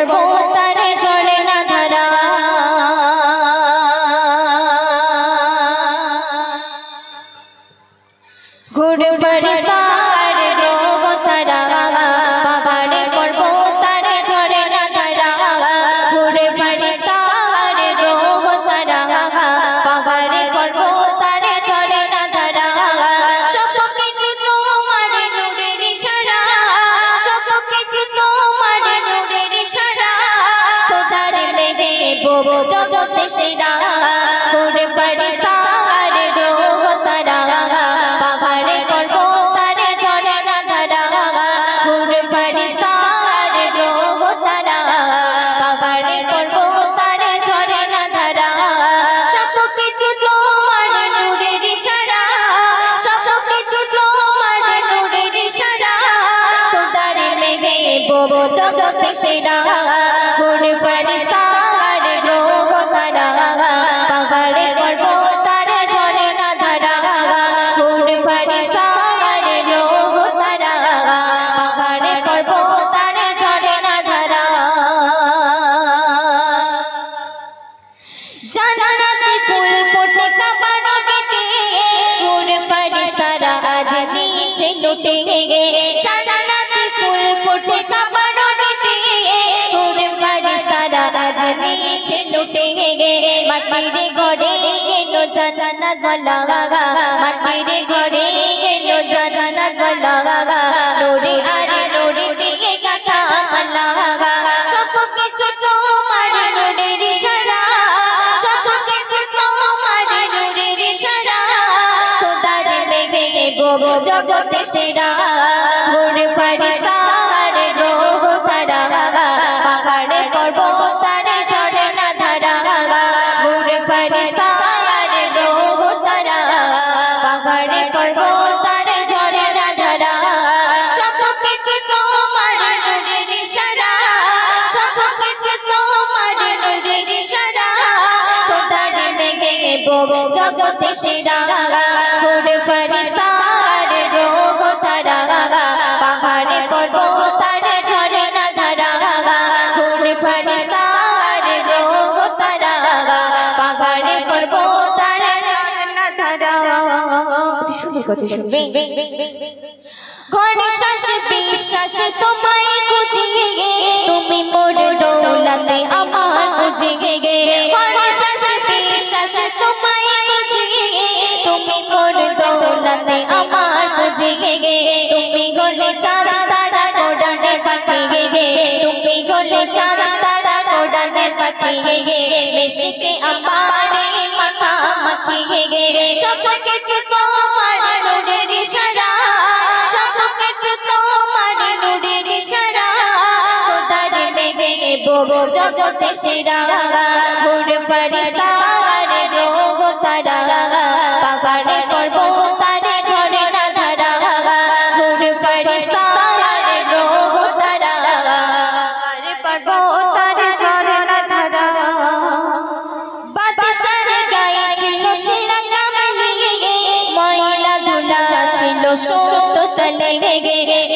পর্বতারে ঝরে না ধারা ঘুরে ফেরেশতার গ্রহ তারা পাহাড়ে পর্বতারে ঝরে না ধারা ঘুরে ফেরেশতার গ্রহ তারা পাহাড়ে পর্বতারে ঝরে না ধারা সব কিছু তোমার নূরের ইশারা সব কিছু তোমার নূরের ইশারা খোদার মেহবুব জগতে সেরা ঘুরে ফেরেশতার গ্রহ তারা পাহাড়ে পর্বতারে ঝরে না ধারা ঘুরে ফেরেশতার গ্রহ তারা পাহাড়ে পর্বতারে ঝরে না ধারা সব কিছু তোমার নূরের ইশারা সব কিছু তোমার নূরের ইশারা খোদার মেহবুব জগতে সেরা ঘুরে ফেরেশতার গ্রহ তারা পাহাড়ে পর্বতারে ঝরে না ধারা ঘুরে ফেরেশতার গ্রহ তারা পাহাড়ে পর্বতারে ঝরে না ধারা জান্নাতে ফুল ফোটে কাবার গেটে ঘুরে ফেরেশতারা আজ নিচে লুটে জান্নাতে ফুল ফোটে কাবার গেটে ঘুরে ফেরেশতারা আজ নিচে লুটে মাটির ঘরে গেল জান্নাত ওয়ালা মাটির ঘরে গেল জান্নাত ওয়ালা নূরে আরে নূরে দিয়ে কাটা মালা সব কিছু তোমার নূরের ইশারা সব কিছু তোমার নূরের ইশারা খোদার মেহবুব জগতে সেরা ঘুরে ফেরেশতার গ্রহ তারা পাহাড়ে পর্বতারে ঝরে না ধারা ঘুরে ফেরেশতার গ্রহ তারা পাহাড়ে পর্বতারে ঝরে না ধারা সব কিছু তোমার নূরের ইশারা সব কিছু তোমার নূরের ইশারা খোদার মেহবুব জগতে সেরা ঘুরে ফেরেশতার গ্রহ তারা পাহাড়ে পর্বতারে ঝরে না ধারা ঘুরে ফেরেশতার গ্রহ তারা পাহাড়ে পর্বতারে ঝরে না ধারা কত শুনবে ঘরে শ্বাস বিশ্বাস তোমায় খুঁজে তুমি মোর দৌলতে আমার বুঝে ঘরে শ্বাস বিশ্বাস তোমায় খুঁজে তুমি মোর দৌলতে আমার বুঝে তুমি গলে চাঁদ তারা কোরআনের পাখি তুমি গলে চাঁদ তারা কোরআনের পাখি মেশকে আমারে মাখা মাখি সব কিছু তোমার নূরের ইশারা সব কিছু তোমার নূরের ইশারা খোদার মেহবুব জগতে সেরা ঘুরে ফেরেশতার গ্রহ তারা পাহাড়ে পর্বতারে ঝরে না ধারা ঘুরে ফেরেশতার গ্রহ তারা পাহাড়ে পর্বতারে ঝরে না ধারা বাদশার গায়ে ছিল ছেঁড়া কামলি ময়লা ধুলা ছিল সত্য তলে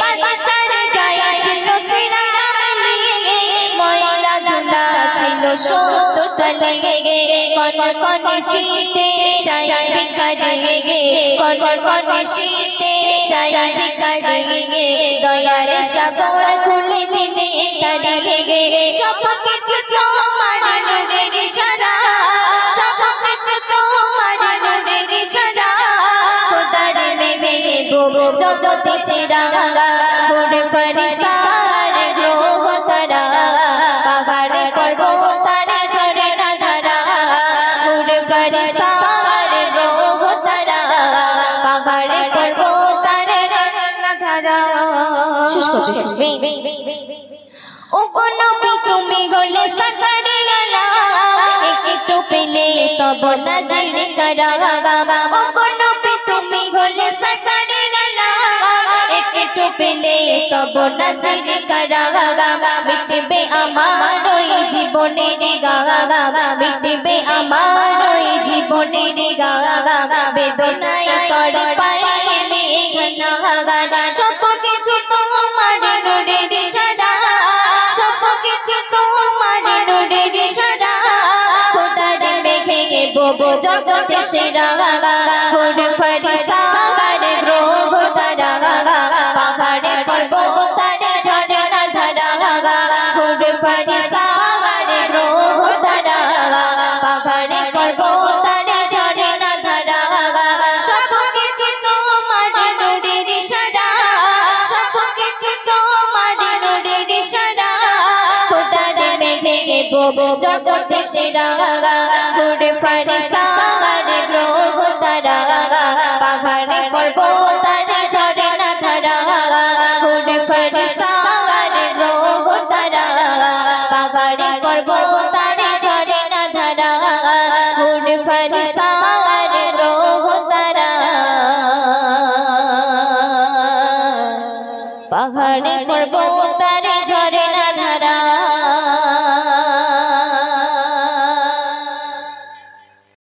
বাদশার গায়ে ছিল ছেঁড়া কামলি ময়লা ধুলা ছিল সত্য তলে কোন কোন শীতে চাই ভিখারি কোন কোন শীতে চাই ভিখারি দয়ার সাগর খুলে দিলে তারি সব কিছু তোমার নূরের ইশারা সব কিছু তোমার নূরের ইশারা খোদার মেহবুব জগতে সেরা ঘুরে ফেরেশতার গ্রহ তারা পাহাড়ে পর্বতারে ঝরে না ধারা ঘুরে ফেরেশতার গ্রহ তারা পাহাড়ে পর্বতারে ঝরে না ধারা শেষ করতে শুনবে ও কোন তুমি হলে সাকারে আলা একটু পেলে তব নাজির করা ও কোন তুমি হলে সাকারে আলা একটু পেলে তব নাজির করা মিটবে আমার ওই জীবনের গাগা মিটবে আমার ওই জীবনের গাগা বেদনায় তড় পায় মেঘনা সব কিছু তোমার নূরের ইশারা সব কিছু তোমার নূরের ইশারা খোদার মেঘে ববো জগতে সেরা হুর ফেরেশতা গারে গ্রহ তারা পাহাড়ে পর্বতারে ঝরনা ধারা হুর ফেরেশতা গারে গ্রহ তারা পাহাড়ে পর্বতারে ঝরনা ধারা সব কিছু তোমার নূরের ইশারা সব কিছু তোমার নূরের ইশারা খোদার মেঘে ববো জগতে সেরা হুর ফেরেশতা গারে গ্রহ তারা পাহাড়ে পর্বতারে ঝরনা ধারা হুর ফেরেশতা গারে গ্রহ তারা পাহাড়ে পর্বতারে ঝরনা ধারা হুর ফেরেশতা গারে গ্রহ তারা পাহাড়ে পর্বতারে